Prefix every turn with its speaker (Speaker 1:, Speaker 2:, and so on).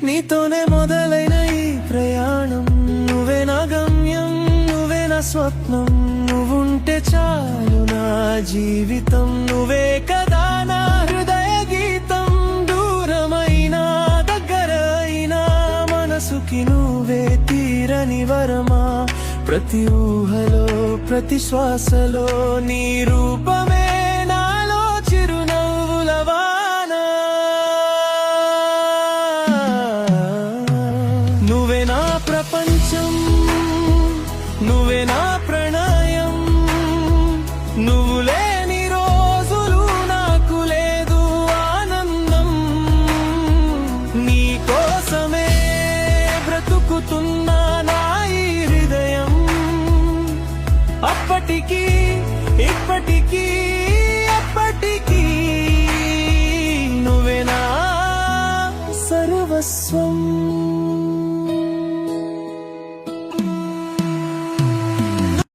Speaker 1: నీతోనే మొదలైన ఈ ప్రయాణం, నువ్వే నా గమ్యం, నువ్వే నా స్వప్నం, నువ్వుంటే చాలు నా జీవితం. నువ్వే కదా నా హృదయ గీతం, దూరమైనా దగ్గరైనా మనసుకి నువ్వే తీరని వరమా. ప్రతి ఊహలో ప్రతి శ్వాసలో నీ రూపమే నాలో చిరునవ్వుల వాన. నువ్వే నా ప్రపంచం, నువ్వే నా ప్రణయం, నువ్వు లేని రోజులు నాకు లేదు ఆనందం. నీ కోసమే బ్రతుకుతున్నా నా ఈ హృదయం. అప్పటికీ ఇప్పటికీ ఎప్పటికీ నువ్వే నా సర్వస్వం.